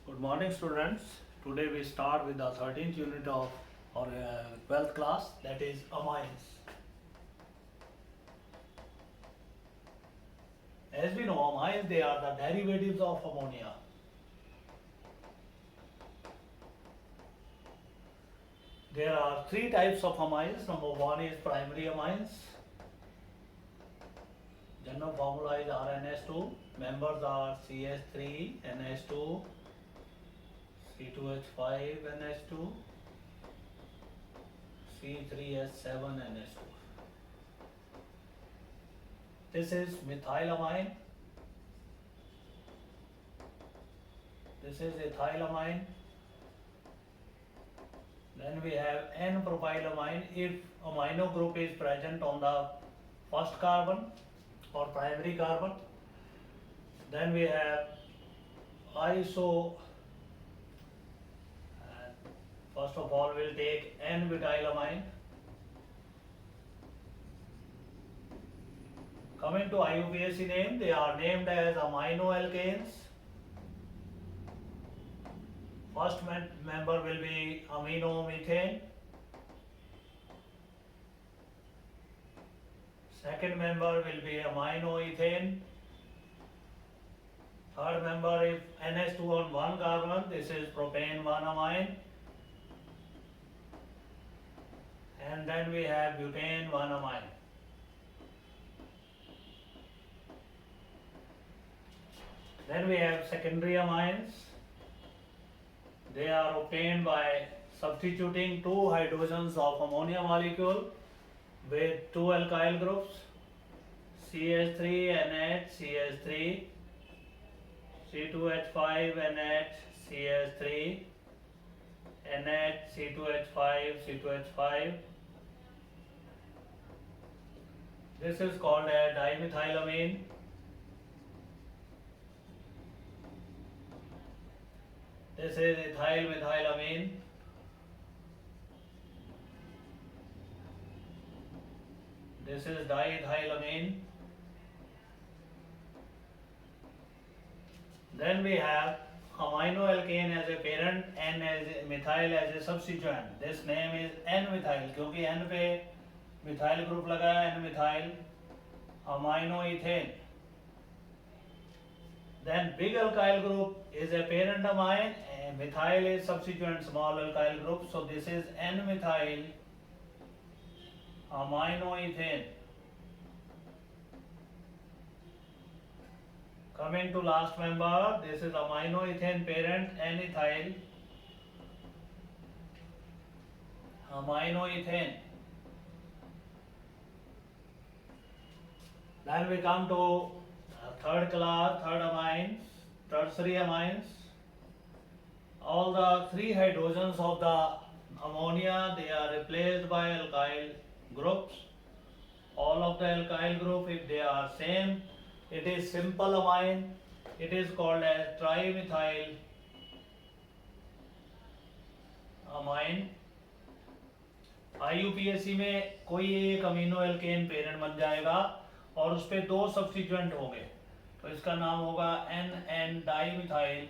Good morning, students. Today we start with the 13th unit of our 12th class, that is amines. As we know, amines, they are the derivatives of ammonia. There are three types of amines. Number one is primary amines. General formula is RNS2. Members are CH3, NH2, C2H5NH2, C3H7NH2. This is methylamine. This is ethylamine. Then we have N-propylamine if amino group is present on the first carbon or primary carbon. Then we have iso. First of all, we'll take N-butylamine. Coming to IUPAC name, they are named as amino alkanes. First member will be aminomethane. Second member will be aminoethane. Third member, if NH2 on one carbon, this is propane 1-amine. And then we have butane 1-amine. Then we have secondary amines. They are obtained by substituting two hydrogens of ammonia molecule with two alkyl groups, CH3NH, CH3, C2H5NH, CH3, NH, C2H5, C2H5. This is called a dimethylamine. This is ethylmethylamine. This is diethylamine. Then we have aminoalkane as a parent and as methyl as a substituent. This name is N-methyl क्योंकि N पे methyl group लगा है, N-methyl aminoethane. Then big alkyl group is a parent amine and methyl is substituent small alkyl group. So this is N-methyl aminoethane. Coming to last member, this is aminoethane parent N-ethyl aminoethane. Then we come to third class, third amines, tertiary amines. All the three hydrogens of the ammonia, they are replaced by alkyl groups. All of the alkyl group, if they are same, it is simple amine. It is called as trimethyl amine. IUPAC में कोई एक amino alkene parent बन जाएगा और उस पे दो substituent होंगे, तो इसका नाम होगा NN dimethyl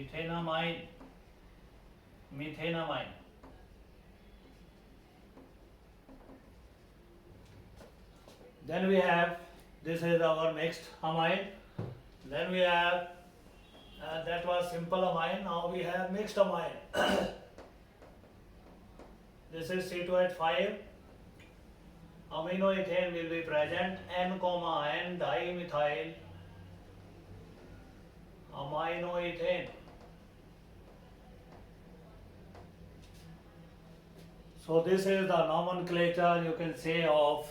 ethanamine, methenamine. Then we have, this is our next amine. Then we have, that was simple amine. Now we have mixed amine. This is C2H5. Aminoethane will be present. N, N dimethyl aminoethane. So this is the nomenclature, you can say, of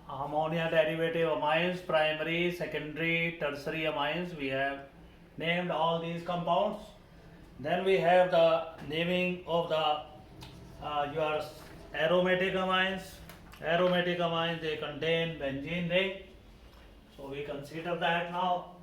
ammonia derivative amines, primary, secondary, tertiary amines. We have named all these compounds. Then we have the naming of the your aromatic amines. Aromatic amines, they contain benzene ring. So we consider that now.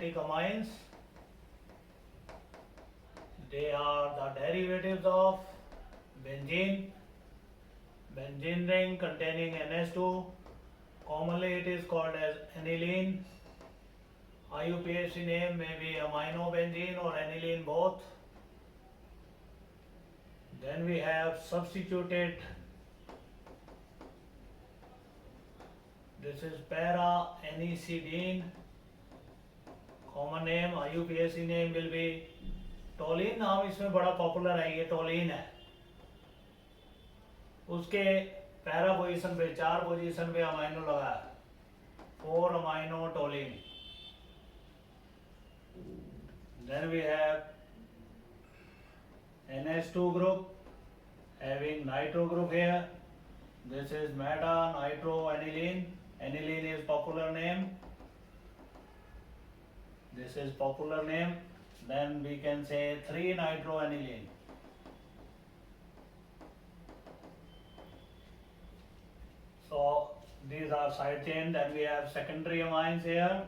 aromatic amines. They are the derivatives of benzene. Benzene ring containing NH2. Commonly it is called as aniline. IUPAC name may be aminobenzene or aniline both. Then we have substituted. This is para-anisidine. Common name, IUPAC name will be toluene. नाम इसमें बड़ा popular है, ये toluene है. उसके para position पे 4 position पे amino लगा है, 4 amino toluene. Then we have NH2 group having nitro group here. This is meta-nitroaniline. Aniline is popular name. This is popular name. Then we can say 3-nitroaniline. So these are side chain. Then we have secondary amines here.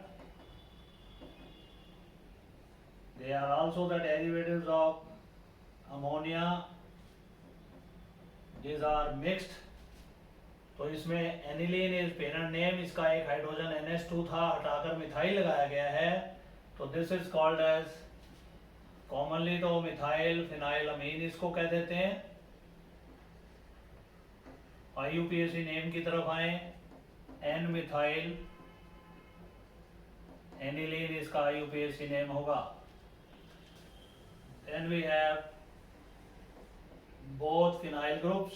They are also the derivatives of ammonia. These are mixed. तो इसमें aniline is parent name, इसका एक hydrogen NH2 था, हटाकर methyl लगाया गया है, तो this is called as commonly तो मिथाइल फिनाइल अमीन इसको कह देते हैं. IUPAC नेम की तरफ आए, एन मिथाइल एनिलीन इसका IUPAC नेम होगा. Then we have both phenyl groups.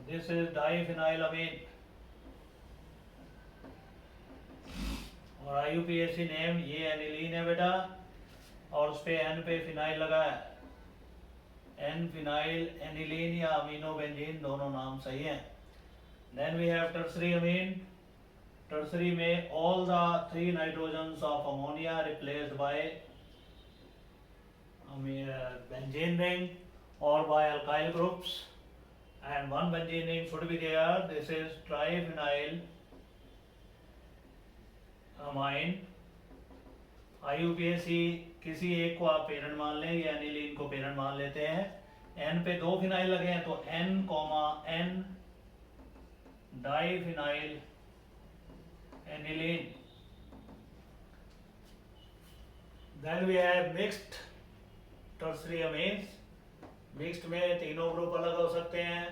This is diphenylamine और IUPAC नेम ये एनिलीन है बेटा, और उस पे N पे फिनाइल लगा है. N फिनाइल एनिलीन या अमीनोबेंजीन दोनों नाम सही हैं. Then we have tertiary amine. Tertiary में all the 3 nitrogens of ammonia replaced by benzene ring or by alkyl groups, and one benzene ring should be there. This is triphenyl amine. IUPAC किसी एक को आप parent मान लें या aniline को parent मान लेते हैं. N पे 2 फिनाइल लगे हैं तो N, N diphenyl aniline. Then we have mixed tertiary amines. Mixed में तीनों ग्रुप अलग हो सकते हैं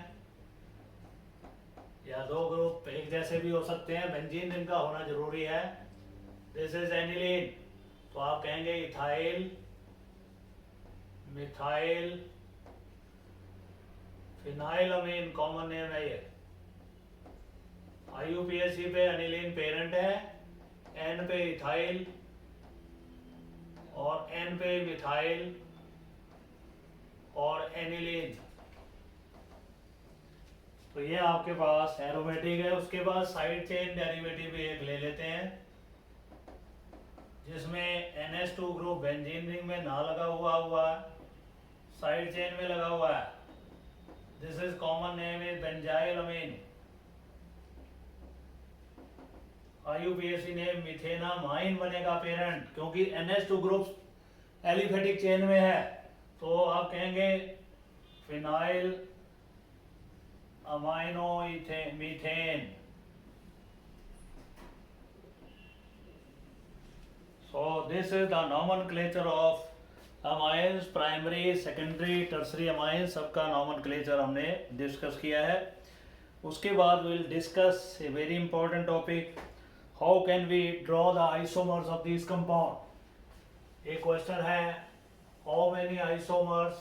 या 2 ग्रुप एक जैसे भी हो सकते हैं. बेंजीन इनका होना जरूरी है. दिस इज एनिलीन, तो आप कहेंगे इथाइल मिथाइल फिनाइल अमीन कॉमन नेम है ये. IUPAC पे एनिलीन पेरेंट है, N पे इथाइल और N पे मिथाइल और एनिलीन. तो ये आपके पास एरोमेटिक है. उसके बाद साइड चेन डेरिवेटिव भी एक ले लेते हैं जिसमें NH2 ग्रुप बेंजीन रिंग में ना लगा हुआ साइड चेन में लगा हुआ है. This is common name is benzyl amine. IUPAC name methanamine बनेगा पेरेंट, क्योंकि NH2 ग्रुप एलिफेटिक चेन में है. तो आप कहेंगे phenyl amino methane. So this is the nomenclature of amines, primary, secondary, tertiary amines. सबका nomenclature हमने डिस्कस किया है. उसके बाद we'll discuss a very important topic. How can we draw the isomers of these compound? एक question है, how many isomers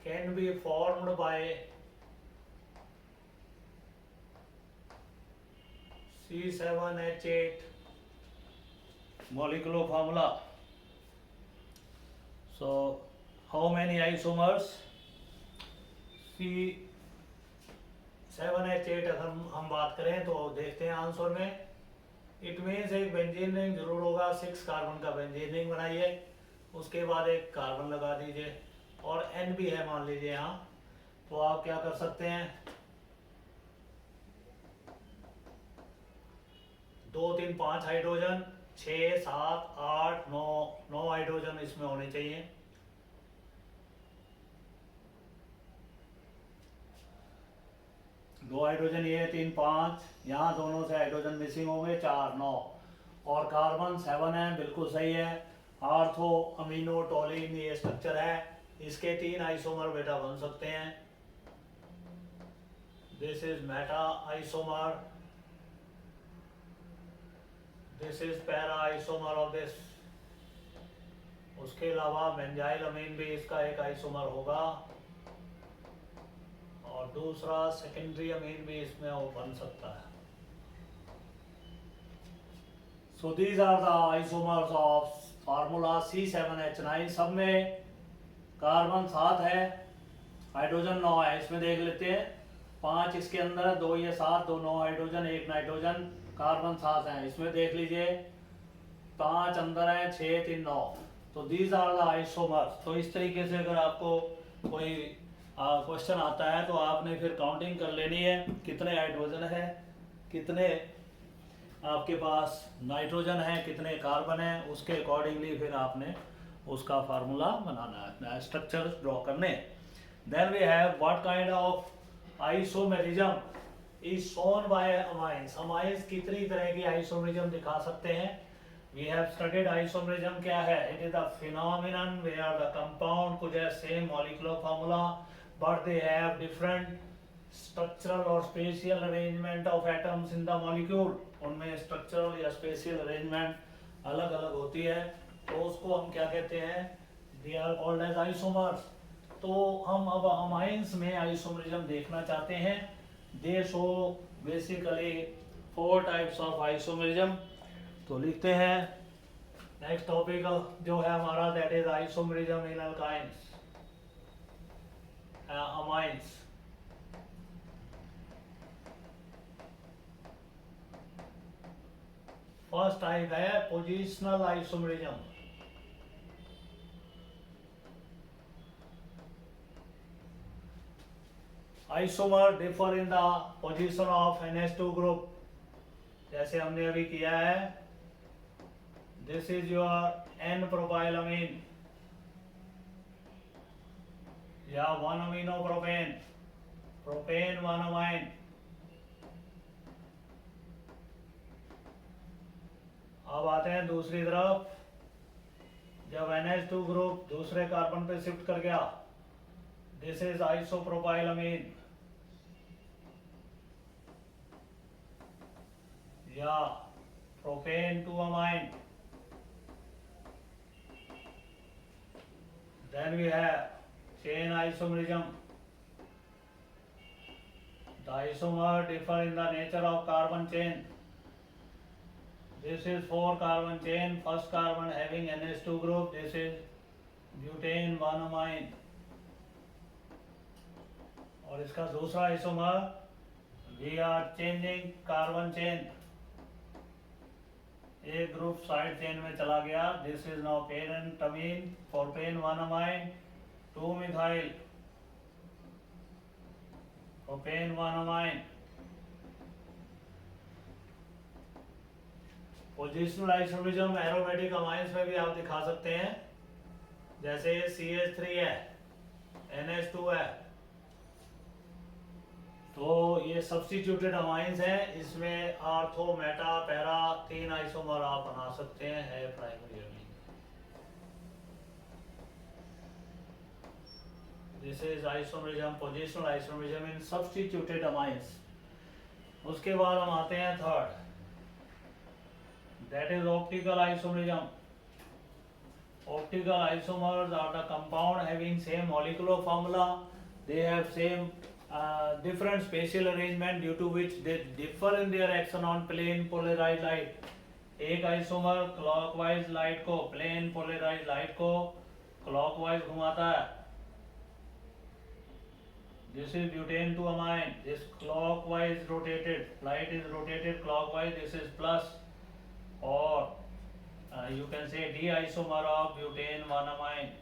can be formed by C7H8 molecular formula? So how many isomers C7H8 अगर हम बात करें तो देखते हैं answer में. इट मीन्स एक बेंजीन रिंग जरूर होगा. 6 कार्बन का बेंजीन रिंग बनाइए, उसके बाद एक कार्बन लगा दीजिए और N भी है मान लीजिए यहाँ. तो आप क्या कर सकते हैं, 2 3 5 हाइड्रोजन, 6 7 8 9 9 हाइड्रोजन इसमें होने चाहिए। दो हाइड्रोजन ये 3 5, यहाँ दोनों से हाइड्रोजन मिसिंग होंगे, 4 9, और कार्बन 7 है, बिल्कुल सही है। आर्थो अमीनो टोलिन ये स्ट्रक्चर है, इसके 3 आइसोमर बेटा बन सकते हैं। This is Meta isomer, this is para isomer of this. उसके अलावा बेंजाइल अमीन भी इसका एक आइसोमर होगा, और दूसरा सेकेंडरी अमीन भी इसमें वो बन सकता है। So these are the isomers of formula C7H9। सब में कार्बन 7 है, हाइड्रोजन 9 है। इसमें देख लेते हैं, 5 इसके अंदर है, 2 ये 7, 2 9 हाइड्रोजन 1 नाइट्रोजन, कार्बन 7 है। इसमें देख लीजिए 5 अंदर है, 6 3 9। तो दीज आर द आइसोमर्स। तो इस तरीके से अगर आपको कोई क्वेश्चन आता है तो आपने फिर काउंटिंग कर लेनी है, कितने हाइड्रोजन है, कितने आपके पास नाइट्रोजन है, कितने कार्बन है, उसके अकॉर्डिंगली फिर आपने उसका फार्मूला बनाना है, स्ट्रक्चर ड्रॉ करने। Then we have what kind of isomerism is shown by amines. Amines कितनी तरह की आइसोमेरिज्म दिखा सकते हैं। वी हैव स्टडीड आइसोमेरिज्म क्या है। It is the phenomenon where the compound कुछ है same molecular formula but they have different structural और spatial arrangement of atoms in the molecule. उनमें स्ट्रक्चरल या स्पेशियल अरेंजमेंट अलग अलग होती है, तो उसको हम क्या कहते हैं, they are called as isomers. तो हम अब अमाइंस में आइसोमरिज्म देखना चाहते हैं। They show basically 4 types of isomerism. तो लिखते हैं नेक्स्ट टॉपिक जो है हमारा, that is isomerism in alkynes, amines. First type है positional isomerism. Isomer differ in the position of NH2 group, जैसे हमने अभी किया है। This is your N propyl amine या 1 अमीनो प्रोपेन, प्रोपेन 1 अमाइन। अब आते हैं दूसरी तरफ, जब NH2 ग्रुप दूसरे कार्बन पे शिफ्ट कर गया, दिस इज आइसोप्रोपाइल अमीन या propane 2 amine. Then we have chain isomerism. The isomer differ in the nature of carbon chain. This is 4 carbon chain. First carbon having NH2 group. This is butane 1 amine. और इसका दूसरा isomer, we are changing carbon chain. एक group side chain में चला गया। This is now parent amine, propane 1 amine 2 methyl, propane 1 amine. Positional isomerism aromatic amines में भी आप दिखा सकते हैं, जैसे CH3 है, NH2 है, तो ये सब्स्टिट्यूटेड अमाइंस है। इसमें आर्थो मेटा पैरा 3 आइसोमर आप बना सकते हैं, है primary amine. This is isomerism, positional isomerism in substituted amines. उसके बाद हम आते हैं third, that is optical isomerism. Optical isomers are the compound having same molecular formula, they have same different spatial arrangement due to which they differ in their action on plane polarized light। एक isomer clockwise light को, plane polarised light को clockwise घुमाता है। This is butane 2 amine, this clockwise rotated, light is rotated clockwise, this is plus, or you can say D isomer of butane 1 amine।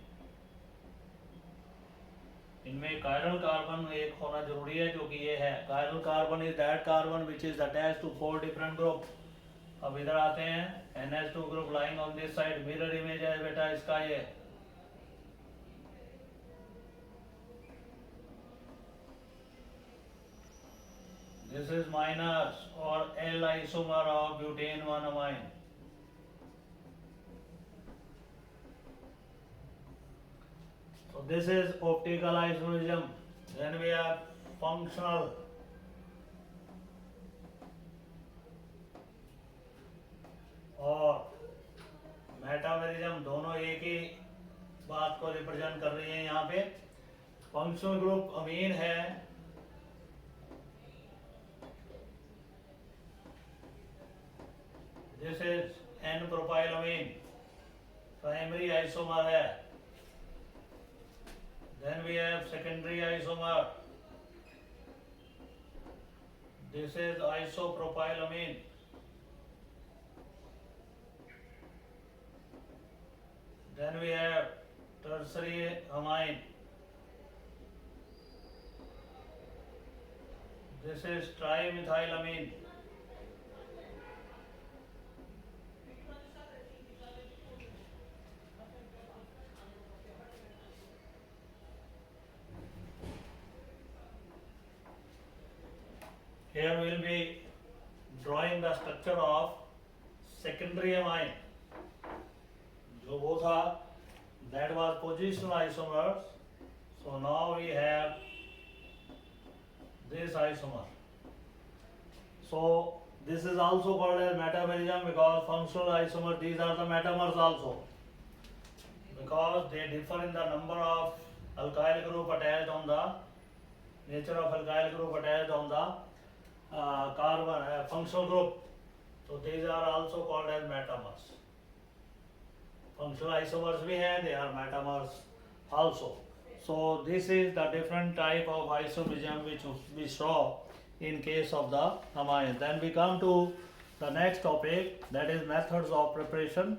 इनमें chiral carbon एक होना जरूरी है, जो कि ये है। Chiral carbon is that carbon which is attached to 4 different group. अब इधर आते हैं, NH2 group lying on this side, mirror image है बेटा इसका ये। This is minus or L isomer of butane 1 amine. So this is optical isomerism. Then we have functional. और metamerism, दोनों एक ही बात को रिप्रेजेंट कर रही है यहाँ पे। फंक्शनल ग्रुप अमीन है, this is N propyl amine, primary isomer है। Then we have secondary isomer, this is isopropyl amine. Then we have tertiary amine. This is trimethylamine. Here we will be drawing the structure of secondary amine. जो वो था, that was positional isomers. So now we have this isomer. So this is also called as metamerism because functional isomer, these are the metamers also, because they differ in the number of alkyl group attached on the nature of alkyl group attached on the carbon functional group. So these are also called as metamers. Functional isomers भी हैं, they are metamers also. So this is the different type of isomerism which we saw in case of the amines. Then we come to the next topic, that is methods of preparation.